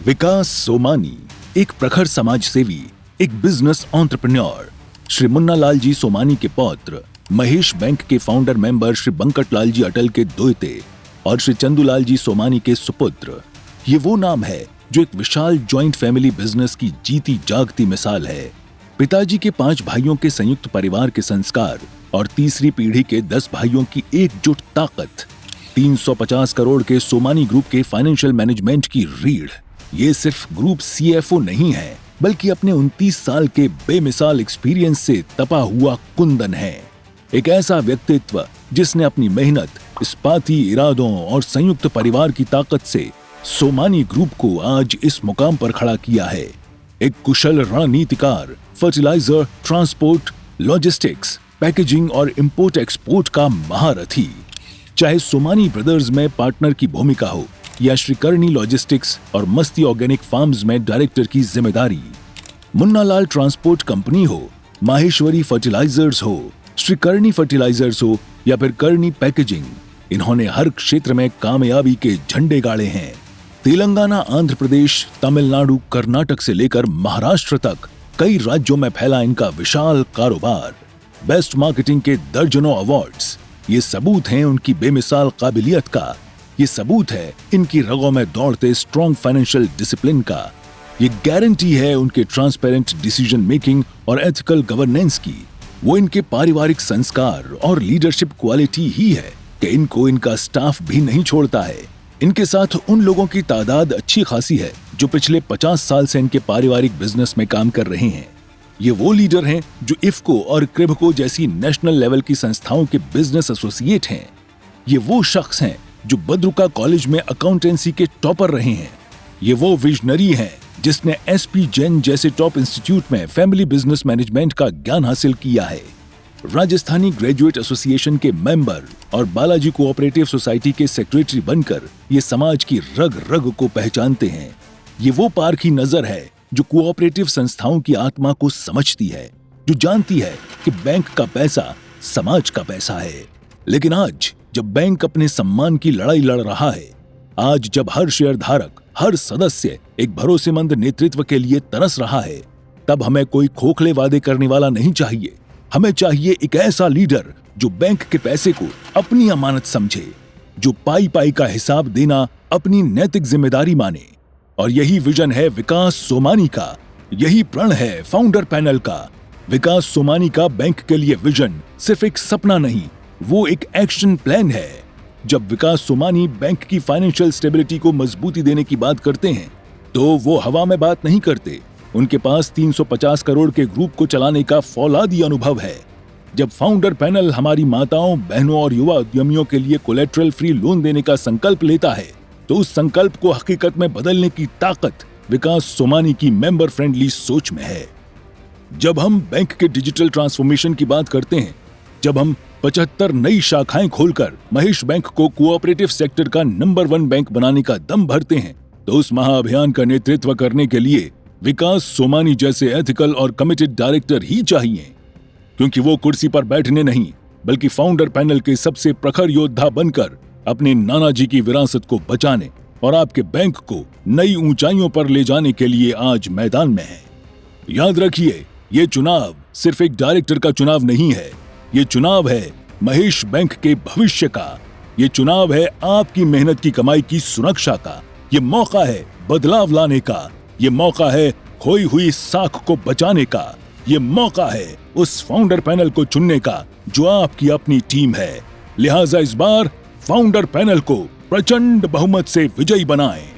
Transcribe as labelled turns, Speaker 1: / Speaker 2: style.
Speaker 1: विकास सोमानी एक प्रखर समाज सेवी, एक बिजनेस एंटरप्रेन्योर। श्री मुन्नालाल जी सोमानी के पौत्र, महेश बैंक के फाउंडर मेंबर श्री बंकटलाल जी अटल के दोहते और श्री चंदूलाल जी सोमानी के सुपुत्र। ये वो नाम है जो एक विशाल ज्वाइंट फैमिली बिजनेस की जीती जागती मिसाल है। पिताजी के 5 भाइयों के संयुक्त परिवार के संस्कार और तीसरी पीढ़ी के 10 भाइयों की एकजुट ताकत, 350 करोड़ के सोमानी ग्रुप के फाइनेंशियल मैनेजमेंट की रीढ़। ये सिर्फ ग्रुप सीएफओ नहीं है, बल्कि अपने 29 साल के बेमिसाल एक्सपीरियंस से तपा हुआ कुंदन है। एक ऐसा व्यक्तित्व जिसने अपनी मेहनत, इस्पाती इरादों और संयुक्त परिवार की ताकत से सोमानी ग्रुप को आज इस मुकाम पर खड़ा किया है। एक कुशल रणनीतिकार, फर्टिलाइजर, ट्रांसपोर्ट, लॉजिस्टिक्स, पैकेजिंग और इंपोर्ट एक्सपोर्ट का महारथी। चाहे सोमानी ब्रदर्स में पार्टनर की भूमिका हो या श्री करनी लॉजिस्टिक्स और मस्ती ऑर्गेनिक फार्म्स में डायरेक्टर की जिम्मेदारी, मुन्नालाल ट्रांसपोर्ट कंपनी हो, माहेश्वरी फर्टिलाइजर्स हो, श्री करनी फर्टिलाइजर्स हो या फिर करनी पैकेजिंग, इन्होंने हर क्षेत्र में कामयाबी के झंडे गाड़े हैं। तेलंगाना, आंध्र प्रदेश, तमिलनाडु, कर्नाटक से लेकर महाराष्ट्र तक कई राज्यों में फैला इनका विशाल कारोबार। बेस्ट मार्केटिंग के दर्जनों अवार्ड्स, ये सबूत हैं उनकी बेमिसाल काबिलियत का। ये सबूत है इनकी रगों में दौड़ते स्ट्रॉन्ग फाइनेंशियल डिसिप्लिन का। ये गारंटी है उनके ट्रांसपेरेंट डिसीजन मेकिंग और एथिकल गवर्नेंस की। वो इनके पारिवारिक संस्कार और लीडरशिप क्वालिटी ही है कि इनको इनका स्टाफ भी नहीं छोड़ता है। इनके साथ उन लोगों की तादाद अच्छी खासी है जो पिछले 50 साल से इनके पारिवारिक बिजनेस में काम कर रहे हैं। ये वो लीडर हैं जो इफ्को और क्रिब्को जैसी नेशनल लेवल की संस्थाओं के बिजनेस एसोसिएट हैं। ये वो शख्स हैं जो बद्रुका कॉलेज में अकाउंटेंसी के टॉपर रहे हैं। ये वो विजनरी हैं जिसने एसपी जैन जैसे टॉप इंस्टीट्यूट में फैमिली बिजनेस मैनेजमेंट का ज्ञान हासिल किया है। राजस्थानी ग्रेजुएट एसोसिएशन के मेंबर और बालाजी कोऑपरेटिव सोसाइटी के सेक्रेटरी बनकर ये समाज की रग रग को पहचानते हैं। ये वो पारखी नजर है जो कोऑपरेटिव संस्थाओं की आत्मा को समझती है, जो जानती है कि बैंक का पैसा समाज का पैसा है। लेकिन आज जब बैंक अपने सम्मान की लड़ाई लड़ रहा है, आज जब हर शेयर धारक, हर सदस्य एक भरोसेमंद नेतृत्व के लिए तरस रहा है, तब हमें कोई खोखले वादे करने वाला नहीं चाहिए। हमें चाहिए एक ऐसा लीडर जो बैंक के पैसे को अपनी अमानत समझे, जो पाई पाई का हिसाब देना अपनी नैतिक जिम्मेदारी माने। और यही विजन है विकास सोमानी का, यही प्रण है फाउंडर पैनल का। विकास सोमानी का बैंक के लिए विजन सिर्फ एक सपना नहीं, वो एक एक्शन प्लान है। जब विकास सोमानी बैंक की फाइनेंशियल स्टेबिलिटी को मजबूती देने की बात करते हैं तो वो हवा में बात नहीं करते। उनके पास 350 करोड़ के ग्रुप को चलाने का फौलादी अनुभव है। जब फाउंडर पैनल हमारी माताओं, बहनों और युवा उद्यमियों के लिए कोलेटरल फ्री लोन देने का संकल्प लेता है तो उस संकल्प को हकीकत में बदलने की ताकत विकास सोमानी की मेंबर फ्रेंडली सोच में है। जब हम बैंक के डिजिटल ट्रांसफॉर्मेशन की बात करते हैं, जब हम 75 नई शाखाएं खोलकर महेश बैंक को कोऑपरेटिव सेक्टर का नंबर 1 बैंक बनाने का दम भरते हैं, तो उस महाअभियान का नेतृत्व करने के लिए विकास सोमानी जैसे एथिकल और कमिटेड डायरेक्टर ही चाहिए। क्योंकि वो कुर्सी पर बैठने नहीं, बल्कि फाउंडर पैनल के सबसे प्रखर योद्धा बनकर अपने नाना जी की विरासत को बचाने और आपके बैंक को नई ऊंचाइयों पर ले जाने के लिए आज मैदान में है। याद रखिए, ये चुनाव सिर्फ एक डायरेक्टर का चुनाव नहीं है, ये चुनाव है महेश बैंक के भविष्य का। ये चुनाव है आपकी मेहनत की कमाई की सुरक्षा का। ये मौका है बदलाव लाने का। ये मौका है खोई हुई साख को बचाने का। ये मौका है उस फाउंडर पैनल को चुनने का जो आपकी अपनी टीम है। लिहाजा इस बार फाउंडर पैनल को प्रचंड बहुमत से विजयी बनाएं।